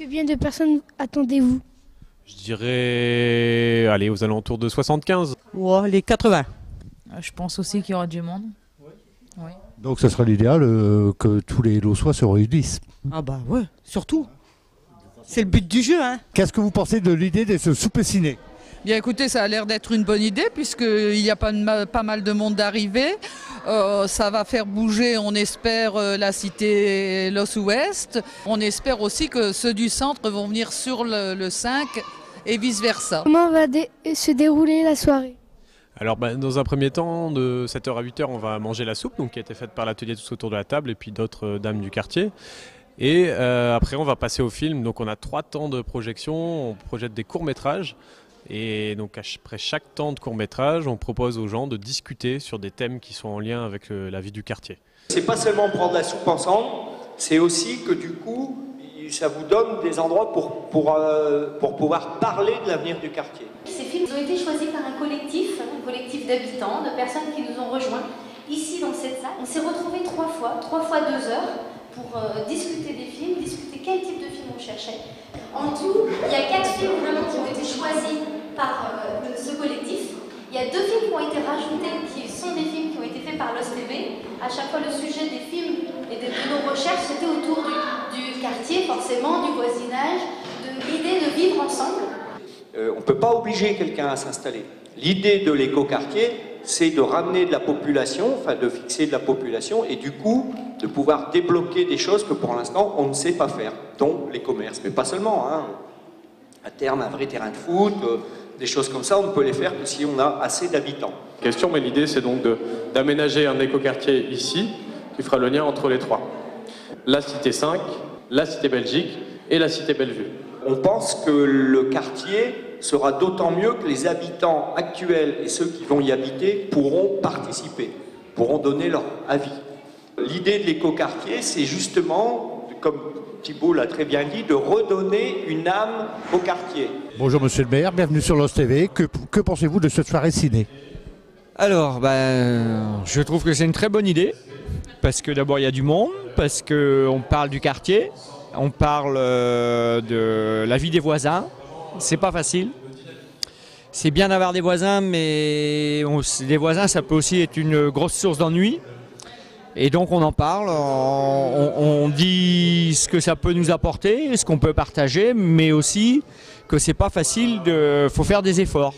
Combien de personnes attendez-vous? Je dirais, allez, aux alentours de 75. Ouais, les 80. Je pense aussi qu'il y aura du monde. Oui. Donc ce serait l'idéal que tous les Lossois se réunissent. Ah bah ouais, surtout. C'est le but du jeu, hein. Qu'est-ce que vous pensez de l'idée de ce souper ciné? Bien écoutez, ça a l'air d'être une bonne idée puisqu'il y a pas mal de monde d'arrivée. Ça va faire bouger, on espère, la cité Los Ouest. On espère aussi que ceux du centre vont venir sur le 5 et vice-versa. Comment va se dérouler la soirée? Alors dans un premier temps, de 7h à 8h, on va manger la soupe donc, qui a été faite par l'atelier Tous autour de la table et puis d'autres dames du quartier. Et après on va passer au film, donc on a 3 temps de projection, on projette des courts-métrages. Et donc après chaque temps de court-métrage, on propose aux gens de discuter sur des thèmes qui sont en lien avec la vie du quartier. C'est pas seulement prendre la soupe ensemble, c'est aussi que du coup, ça vous donne des endroits pour pouvoir parler de l'avenir du quartier. Ces films ont été choisis par un collectif d'habitants, de personnes qui nous ont rejoints ici dans cette salle. On s'est retrouvés 3 fois 2 heures pour discuter des films, discuter quel type de film on cherchait. En tout, il y a 4 films vraiment qui ont été choisis par ce collectif. Il y a 2 films qui ont été rajoutés, qui sont des films qui ont été faits par l'OSTV. À chaque fois, le sujet des films et de nos recherches, c'était autour du quartier, forcément, du voisinage, de l'idée de vivre ensemble. On ne peut pas obliger quelqu'un à s'installer. L'idée de l'écoquartier, c'est de ramener de la population, enfin de fixer de la population et du coup de pouvoir débloquer des choses que pour l'instant on ne sait pas faire, dont les commerces. Mais pas seulement, hein. À terme, un vrai terrain de foot, des choses comme ça, on ne peut les faire que si on a assez d'habitants. Question, mais l'idée c'est donc d'aménager un écoquartier ici qui fera le lien entre les 3. La cité 5, la cité Belgique et la cité Bellevue. On pense que le quartier sera d'autant mieux que les habitants actuels et ceux qui vont y habiter pourront participer, pourront donner leur avis. L'idée de l'écoquartier, c'est justement, comme Thibault l'a très bien dit, de redonner une âme au quartier. Bonjour Monsieur le maire, bienvenue sur Lost TV. Que pensez-vous de cette soirée ciné? Alors, je trouve que c'est une très bonne idée, parce que d'abord il y a du monde, parce qu'on parle du quartier, on parle de la vie des voisins, c'est pas facile. C'est bien d'avoir des voisins, mais les voisins ça peut aussi être une grosse source d'ennui. Et donc on en parle, on dit ce que ça peut nous apporter, ce qu'on peut partager, mais aussi que c'est pas facile, faut faire des efforts.